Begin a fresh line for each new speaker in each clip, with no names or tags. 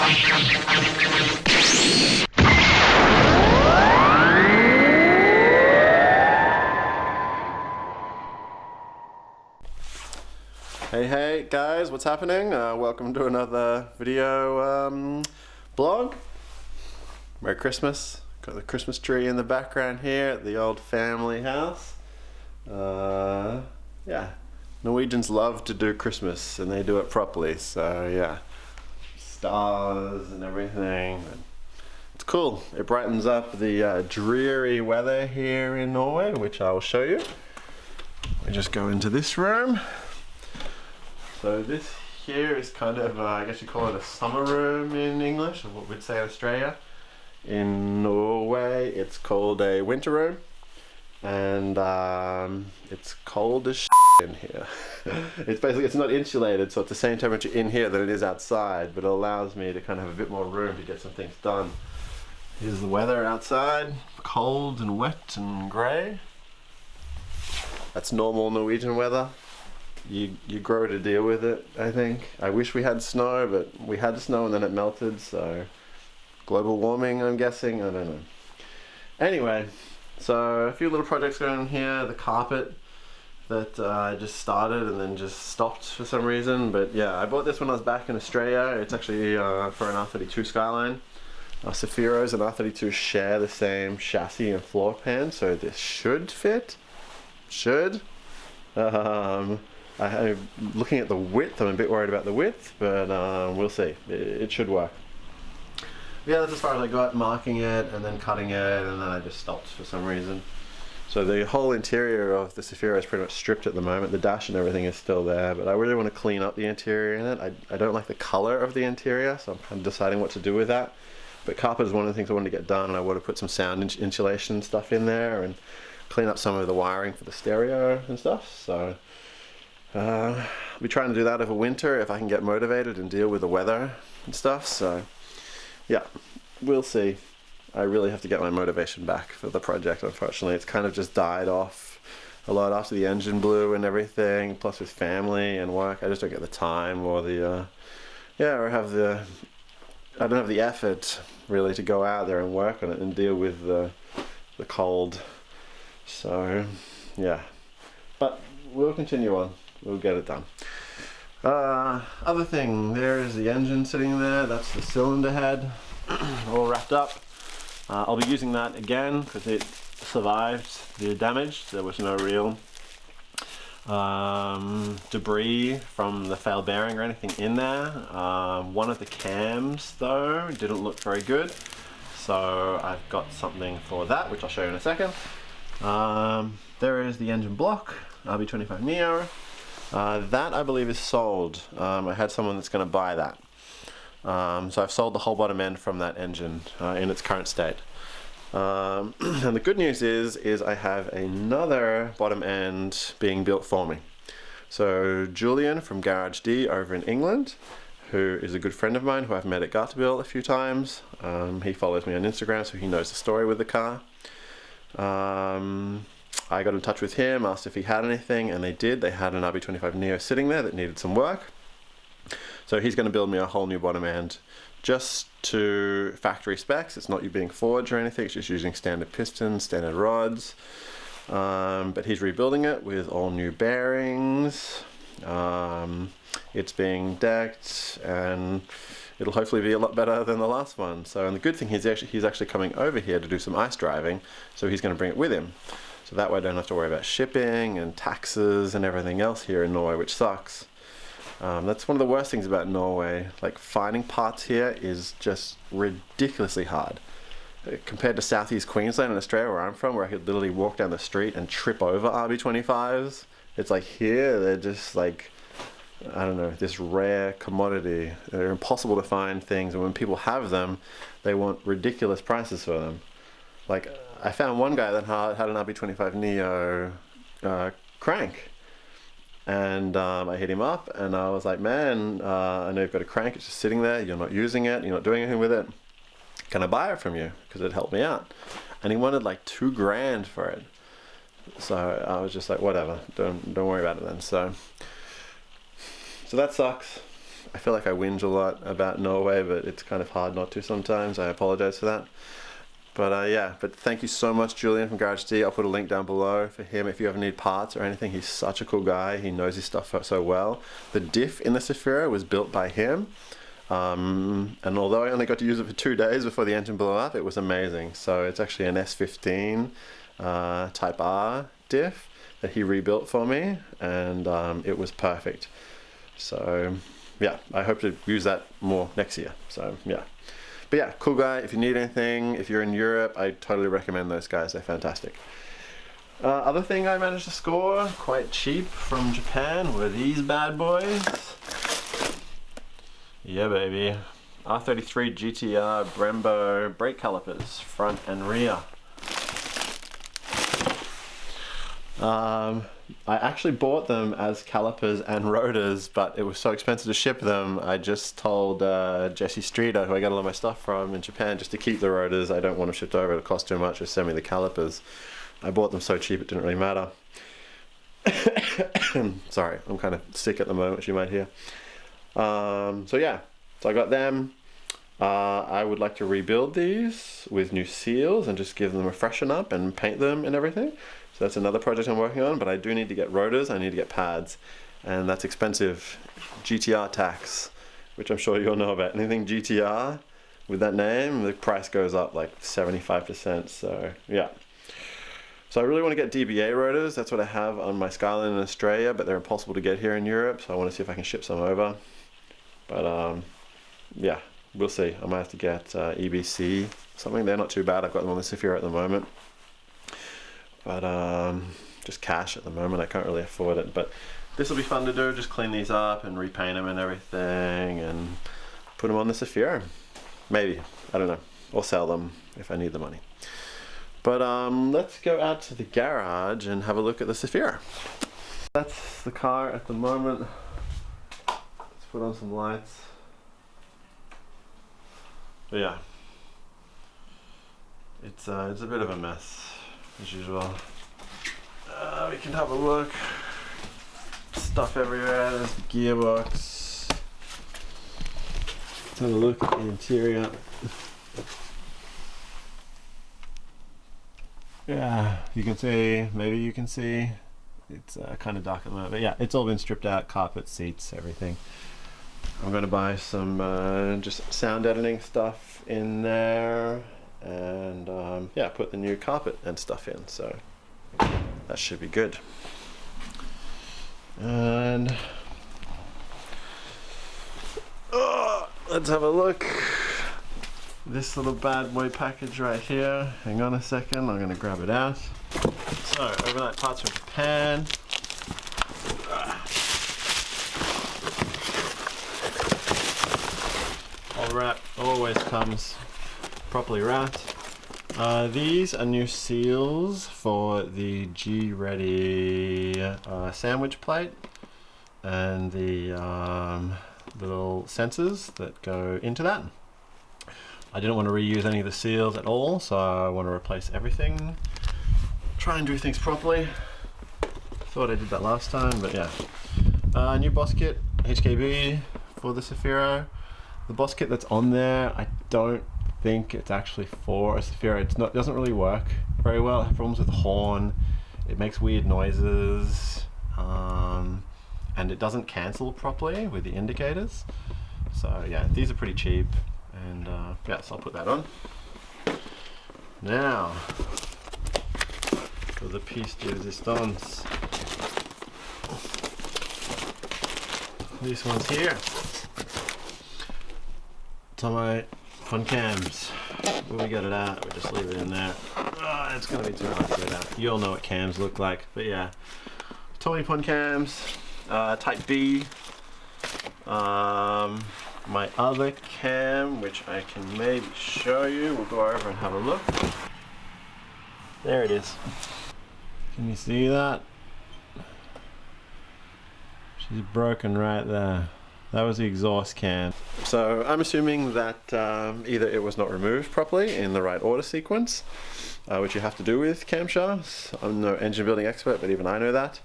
Hey guys, what's happening? Welcome to another video blog. Merry Christmas. Got the Christmas tree in the background here at the old family house. Yeah, Norwegians love to do Christmas and they do it properly, so yeah. Stars and everything. It's cool. It brightens up the dreary weather here in Norway, which I will show you. I just go into this room. So this here is kind of, I guess you call it a summer room in English, or what we'd say in Australia. In Norway, it's called a winter room, and it's cold as in here. It's not insulated, so it's the same temperature in here that it is outside, but it allows me to kind of have a bit more room to get some things done. Here's the weather outside, cold and wet and grey. That's normal Norwegian weather. You grow to deal with it, I think. I wish we had snow, but we had snow and then it melted, so global warming, I'm guessing, I don't know. Anyway, so a few little projects going on here. The carpet that I just started and then just stopped for some reason, but yeah, I bought this when I was back in Australia. It's actually for an R32 Skyline. Cefiro's and R32 share the same chassis and floor pan, so this should fit. I'm looking at the width. I'm a bit worried about the width, but we'll see. It should work. Yeah, that's as far as I got, marking it and then cutting it, and then I just stopped for some reason. So the whole interior of the Cefiro is pretty much stripped at the moment. The dash and everything is still there, but I really want to clean up the interior in it. I don't like the color of the interior, so I'm kind of deciding what to do with that. But carpet is one of the things I want to get done, and I want to put some sound insulation stuff in there and clean up some of the wiring for the stereo and stuff. So I'll be trying to do that over winter if I can get motivated and deal with the weather and stuff. So yeah, we'll see. I really have to get my motivation back for the project, unfortunately. It's kind of just died off a lot after the engine blew and everything, plus with family and work. I just don't get the time or the I don't have the effort really to go out there and work on it and deal with the cold. So yeah, but we'll continue on. We'll get it done. Other thing, there's the engine sitting there. That's the cylinder head, all wrapped up. I'll be using that again because it survived the damage. There was no real debris from the failed bearing or anything in there. One of the cams though didn't look very good, so I've got something for that, which I'll show you in a second. There is the engine block, RB25 Neo. That I believe is sold. I had someone that's going to buy that. So I've sold the whole bottom end from that engine in its current state. And the good news is I have another bottom end being built for me. So Julian from Garage D over in England, who is a good friend of mine who I've met at Garterville a few times. He follows me on Instagram, so he knows the story with the car. I got in touch with him, asked if he had anything, and they did. They had an RB25 Neo sitting there that needed some work. So he's going to build me a whole new bottom end just to factory specs. It's not being forged or anything, it's just using standard pistons, standard rods. But he's rebuilding it with all new bearings. It's being decked, and it'll hopefully be a lot better than the last one. So, and the good thing is he's actually coming over here to do some ice driving, so he's going to bring it with him. So that way I don't have to worry about shipping and taxes and everything else here in Norway, which sucks. That's one of the worst things about Norway. Like, finding parts here is just ridiculously hard. Compared to southeast Queensland and Australia, where I'm from, where I could literally walk down the street and trip over RB25s. It's like here, they're just like, I don't know, this rare commodity. They're impossible to find things, and when people have them, they want ridiculous prices for them. Like, I found one guy that had an RB25 Neo crank, and I hit him up and I was like, man, I know you've got a crank, it's just sitting there, you're not using it, you're not doing anything with it, can I buy it from you? Because it helped me out. And he wanted like $2 grand for it. So I was just like, whatever, don't worry about it then. So that sucks. I feel like I whinge a lot about Norway, but it's kind of hard not to sometimes. I apologize for that. But yeah, but thank you so much, Julian from Garage D. I'll put a link down below for him if you ever need parts or anything. He's such a cool guy. He knows his stuff so well. The diff in the Cefiro was built by him. And although I only got to use it for 2 days before the engine blew up, it was amazing. So it's actually an S15 Type R diff that he rebuilt for me, and it was perfect. So yeah, I hope to use that more next year. So yeah. But yeah, cool guy. If you need anything, if you're in Europe, I totally recommend those guys. They're fantastic. Other thing I managed to score quite cheap from Japan were these bad boys. Yeah, baby. R33 GTR Brembo brake calipers, front and rear. I actually bought them as calipers and rotors, but it was so expensive to ship them. I just told Jesse Streeter, who I got a lot of my stuff from in Japan, just to keep the rotors. I don't want them shipped over, it'll cost too much. Just send me the calipers. I bought them so cheap it didn't really matter. Sorry, I'm kind of sick at the moment, as you might hear. So yeah, so I got them. I would like to rebuild these with new seals and just give them a freshen up and paint them and everything. So that's another project I'm working on, but I do need to get rotors, I need to get pads, and that's expensive. GTR tax, which I'm sure you all know about. Anything GTR with that name, the price goes up like 75%, so yeah. So I really want to get DBA rotors. That's what I have on my Skyline in Australia, but they're impossible to get here in Europe, so I want to see if I can ship some over. But yeah, we'll see. I might have to get EBC something. They're not too bad. I've got them on the Cefiro at the moment. But just cash at the moment. I can't really afford it. But this will be fun to do. Just clean these up and repaint them and everything and put them on the Cefiro. Maybe. I don't know. Or sell them if I need the money. But let's go out to the garage and have a look at the Cefiro. That's the car at the moment. Let's put on some lights. But yeah, it's a bit of a mess as usual. We can have a look. Stuff everywhere. There's the gearbox. Let's have a look at the interior. Yeah, you can see, maybe you can see, it's kind of dark at the moment, but yeah, it's all been stripped out, carpet, seats, everything. I'm going to buy some just sound editing stuff in there, and yeah, put the new carpet and stuff in, so that should be good. And let's have a look. This little bad boy package right here. Hang on a second, I'm going to grab it out. So, overnight parts from Japan. All wrapped, always comes properly wrapped. These are new seals for the G-Ready sandwich plate and the little sensors that go into that. I didn't want to reuse any of the seals at all, so I want to replace everything. Try and do things properly. Thought I did that last time, but yeah. New boss kit, HKB for the Cefiro. The boss kit that's on there, I don't think it's actually for a Cefiro. It's not, doesn't really work very well. I have problems with the horn. It makes weird noises, and it doesn't cancel properly with the indicators. So yeah, these are pretty cheap. And yeah, so I'll put that on. Now, for the piece de resistance. This one's here. It's on my fun cams. Where we got it at, we just leave it in there. Oh, it's gonna be too hard to get out. You all know what cams look like, but yeah. Tony Pun cams, Type B. My other cam, which I can maybe show you, we'll go over and have a look. There it is. Can you see that? She's broken right there. That was the exhaust cam. So I'm assuming that either it was not removed properly in the right order sequence, which you have to do with camshafts. I'm no engine building expert, but even I know that.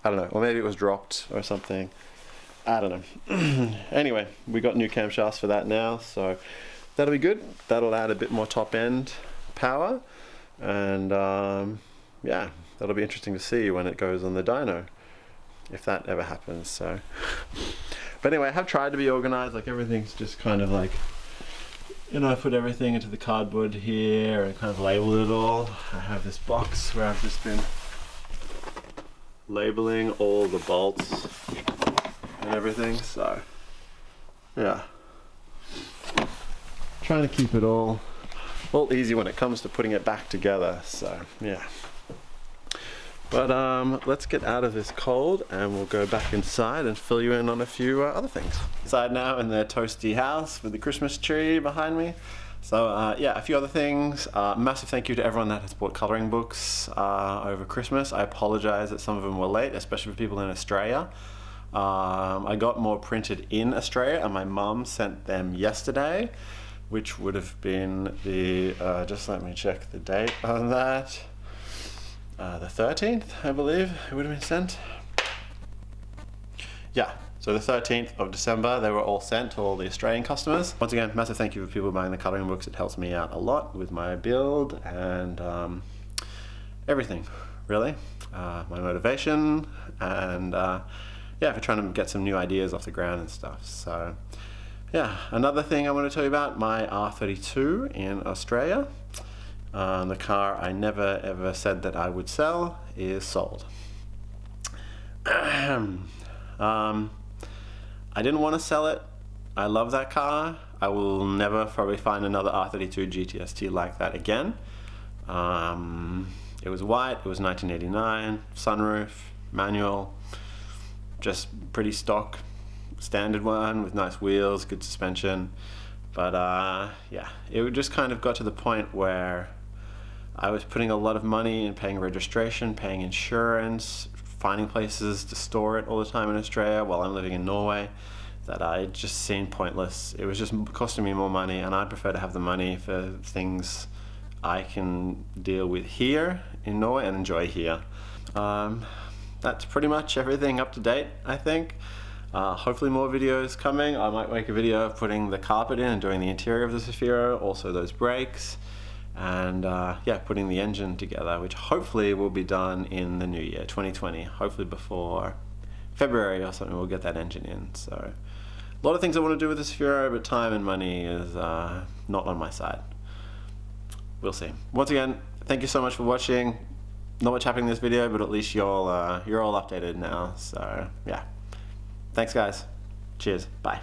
I don't know, or maybe it was dropped or something. I don't know. Anyway, we got new camshafts for that now, so that'll be good. That'll add a bit more top end power, and yeah, that'll be interesting to see when it goes on the dyno, if that ever happens. So, but anyway, I have tried to be organized. Like, everything's just kind of like, you know, I put everything into the cardboard here and kind of label it all. I have this box where I've just been labeling all the bolts and everything, so yeah, trying to keep it all easy when it comes to putting it back together. So yeah, but let's get out of this cold and we'll go back inside and fill you in on a few other things. Inside now in the toasty house with the Christmas tree behind me. So yeah, a few other things. Massive thank you to everyone that has bought colouring books over Christmas. I apologize that some of them were late, especially for people in Australia. I got more printed in Australia, and my mum sent them yesterday, which would have been the, just let me check the date on that, the 13th, I believe it would have been sent. Yeah, so the 13th of December, they were all sent to all the Australian customers. Once again, massive thank you for people buying the colouring books. It helps me out a lot with my build and everything, really. My motivation and yeah, for trying to get some new ideas off the ground and stuff. So yeah, another thing I want to tell you about, my R32 in Australia. The car I never ever said that I would sell is sold. I didn't want to sell it. I love that car. I will never probably find another R32 GTST like that again. It was white, it was 1989, sunroof, manual, just pretty stock, standard one with nice wheels, good suspension. But yeah, it just kind of got to the point where I was putting a lot of money in paying registration, paying insurance, finding places to store it all the time in Australia while I'm living in Norway, that I just seemed pointless. It was just costing me more money, and I'd prefer to have the money for things I can deal with here in Norway and enjoy here. That's pretty much everything up to date, I think. Hopefully more videos coming. I might make a video of putting the carpet in and doing the interior of the Cefiro, also those brakes, and yeah, putting the engine together, which hopefully will be done in the new year, 2020. Hopefully before February or something, we'll get that engine in. So a lot of things I want to do with the Cefiro, but time and money is not on my side. We'll see. Once again, thank you so much for watching. Not much happening in this video, but at least you're all updated now. So yeah, thanks guys. Cheers. Bye.